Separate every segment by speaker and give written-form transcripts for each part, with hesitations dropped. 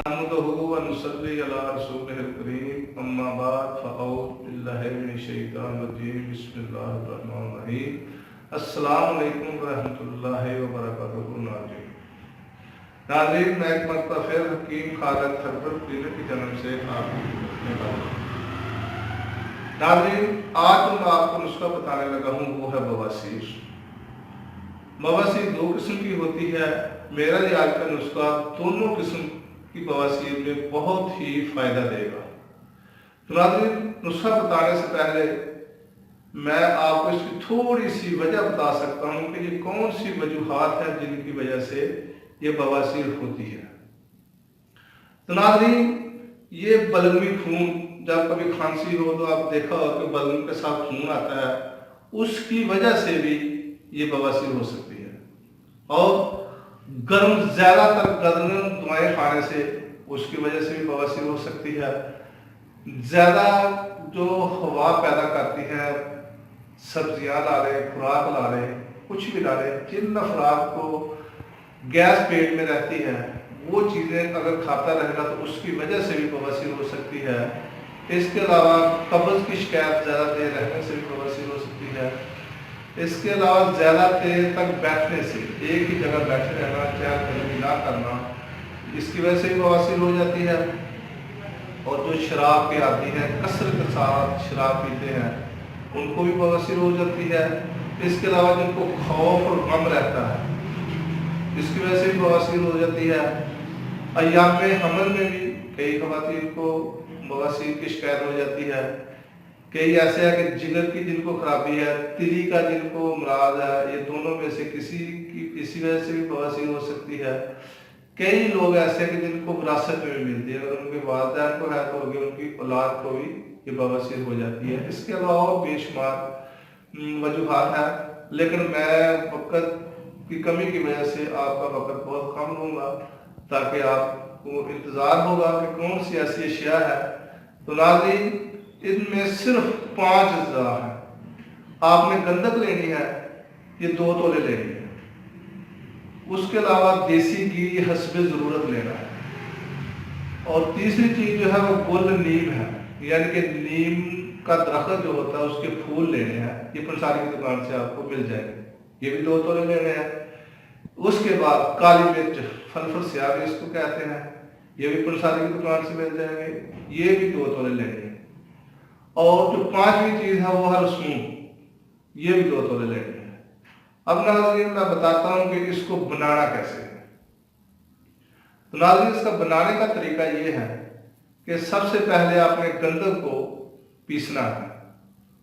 Speaker 1: नहमदुहु व नुसल्ली अला रसूलिहिल करीम अम्मा बाद फ़अऊज़ु बिल्लाहि मिनश शैतानिर रजीम बिस्मिल्लाहिर रहमानिर रहीम अस्सलामु अलैकुम व रहमतुल्लाहि व बरकातुहू। नाज़रीन, मैं एक मरतबा फिर हकीम खालिद हर्बल क्लिनिक की जन्म से आपकी खिदमत में हाजिर हूँ। नाज़रीन, आज जो मैं आपको नुस्खा बताने लगा हूँ वो है बवासीर। बवासीर दो किस्म की होती है। मेरा ये आज का नुस्खा दोनों किस्म की बवासीर में बहुत ही फ़ायदा देगा। तो नाज़रीन, नुस्खा बताने से पहले मैं आपको इसकी थोड़ी सी वजह बता सकता हूँ कि ये कौन सी वजूहात हैं जिनकी वजह से ये बवासीर होती है। तो नाज़रीन, ये बलगमी खून, जब कभी खांसी हो तो आप देखा हो कि बलगम के साथ खून आता है, उसकी वजह से भी ये बवासीर हो सकती है। और ज़्यादातर गर्म दवाएं खाने से उसकी वजह से भी बवासीर हो सकती है। ज़्यादा जो हवा पैदा करती है, सब्जियां ला रहे, खुराक ला रहे, कुछ भी ला रहे, जिन अफराद को गैस पेट में रहती है वो चीज़ें अगर खाता रहेगा तो उसकी वजह से भी बवासीर हो सकती है। इसके अलावा कब्ज़ की शिकायत ज़्यादा देर रहने से भी बवासीर हो सकती है। इसके अलावा ज़्यादा देर तक बैठने से, एक ही जगह बैठे रहना, चहलकदमी ना करना, इसकी वजह से भी बवासीर हो जाती है। और जो शराब के आदी हैं, कसरत के साथ शराब पीते हैं, उनको भी बवासीर हो जाती है। इसके अलावा जिनको खौफ और गम रहता है, इसकी वजह से भी बवासीर हो जाती है। अय्याम हमल में भी कई ख़वातीन को बवासीर की शिकायत हो जाती है। कई ऐसे है कि जिगर की जिनको खराबी है, तिली का जिनको अमराज है, ये दोनों में से किसी वजह से भी बवासीर हो सकती है। कई लोग ऐसे हैं कि जिनको विरासत में भी मिलती है, अगर उनके वालिदैन को है तो आगे उनकी औलाद को भी ये बवासीर हो जाती है। इसके अलावा बेशुमार वजूहात हैं, लेकिन मैं वक़्त की कमी की वजह से आपका वक़्त बहुत कम लूँगा ताकि आपको इंतज़ार होगा कि कौन सी ऐसी अशिया है। तो नाज़रीन, इनमें सिर्फ 5 अज़्ज़ा हैं। आपने गंधक लेनी है, ये 2 तोले लेनी है। उसके अलावा देसी घी हस्बे ज़रूरत लेना है। और तीसरी चीज़ जो है वो गुल नीम है, यानी कि नीम का दरख्त जो होता है उसके फूल लेने हैं। ये पंसारी की दुकान से आपको मिल जाएंगे, ये भी 2 तोले लेने हैं। उसके बाद काली मिर्च, फलफल स्याह भी इसको कहते हैं, ये भी पंसारी की दुकान से मिल जाएंगे, ये भी 2 तोले लेने हैं। और जो 5वीं चीज़ है वो है रसूम, ये भी 2 तोले लेने हैं। अब नाज़रीन, मैं बताता हूँ कि इसको बनाना कैसे है। तो नाज़रीन, इसका बनाने का तरीका ये है कि सबसे पहले आपने गंधक को पीसना है।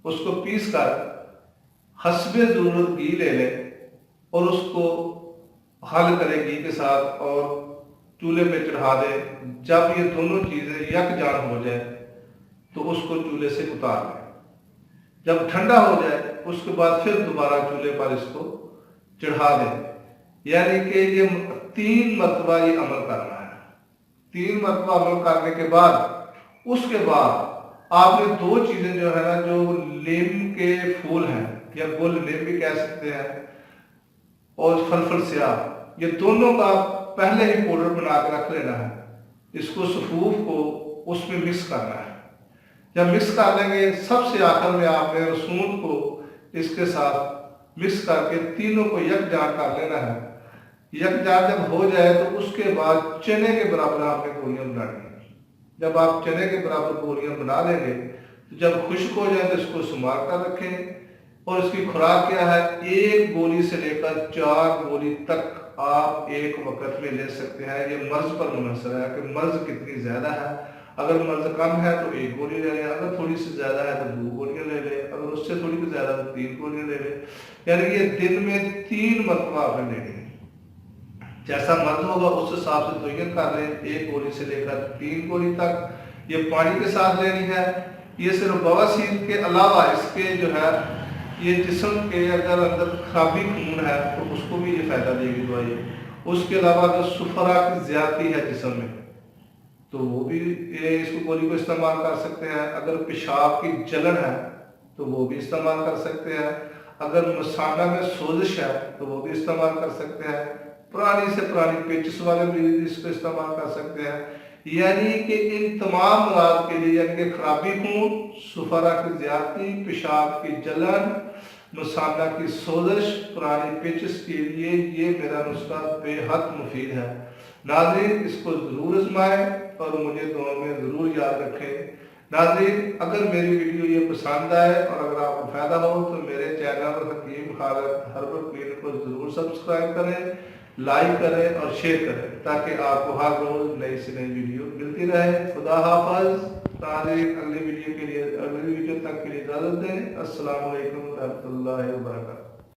Speaker 1: उसको पीस कर हस्बे ज़रूरत घी ले लें और उसको हल करें घी के साथ और चूल्हे पे चढ़ा दें। जब ये दोनों चीज़ें यकजान हो जाए तो उसको चूल्हे से उतार लें। जब ठंडा हो जाए उसके बाद फिर दोबारा चूल्हे पर इसको चढ़ा दें। यानी कि ये 3 मरतबा ये अमल करना है। 3 मरतबा अमल करने के बाद उसके बाद आपने 2 चीज़ें जो है ना, जो नीम के फूल हैं या गुल नीम भी कह सकते हैं, और फलफल स्याह, ये दोनों का पहले ही पाउडर बना के रख लेना है। इसको सफूफ को उसमें मिक्स करना है। जब मिक्स कर लेंगे, सबसे आखिर में आपने रसून को इसके साथ मिक्स करके तीनों को यकजान कर लेना है। यकजान जब हो जाए तो उसके बाद चने के बराबर आपने गोलियां बनानी है। जब आप चने के बराबर गोलियां बना लेंगे तो जब खुश्क हो जाए तो इसको सुमार कर रखें। और इसकी खुराक क्या है, 1 गोली से लेकर 4 गोली तक आप एक वक्त में ले सकते हैं। ये मर्ज पर मुनहसर है कि मर्ज कितनी ज़्यादा है। अगर मर्ज कम है तो 1 गोली ले लें, अगर थोड़ी सी ज़्यादा है तो 2 गोलियां ले लें, अगर उससे थोड़ी सी ज़्यादा तो 3 गोलियां ले लें। यानी कि ये दिन में 3 मरतबा आपने लेनी है। जैसा मर्ज होगा उस हिसाब से तयन कर लें, 1 गोली से लेकर 3 गोली तक। ये पानी के साथ लेनी है। ये सिर्फ बवासीर के अलावा इसके जो है ये जिस्म के अगर अंदर खराबी खून है तो उसको भी ये फ़ायदा देगी दवाई। उसके अलावा जो सुफरा की ज़्यादती है जिस्म में तो वो भी इसको गोली को इस्तेमाल कर सकते हैं। अगर पेशाब की जलन है तो वो भी इस्तेमाल कर सकते हैं। अगर मसाना में सोजिश है तो वो भी इस्तेमाल कर सकते हैं। पुरानी से पुरानी पेचिस वाले भी इसको इस्तेमाल कर सकते हैं। یعنی کہ ان تمام امراض کے لیے، یعنی کہ خرابی خون، سفرہ کی زیادتی، پیشاب کی جلن، مثانہ کی سوزش، پرانی پیچس کے لیے یہ میرا نسخہ بے حد مفید ہے۔ ناظرین اس کو ضرور آزمائیں اور مجھے دعاؤں میں ضرور یاد رکھیں۔ ناظرین اگر میری ویڈیو یہ پسند آئے اور اگر آپ کو فائدہ ہو تو میرے چینل حکیم خالد ہربل کلینک کو ضرور سبسکرائب کریں، لائک کریں اور شیئر کریں تاکہ آپ کو ہر روز نئی سے نئی ویڈیو ملتی رہے۔ خدا حافظ ناظرین، اگلی ویڈیو تک کے لیے اجازت دیں۔ السلام علیکم ورحمۃ اللہ وبرکاتہ۔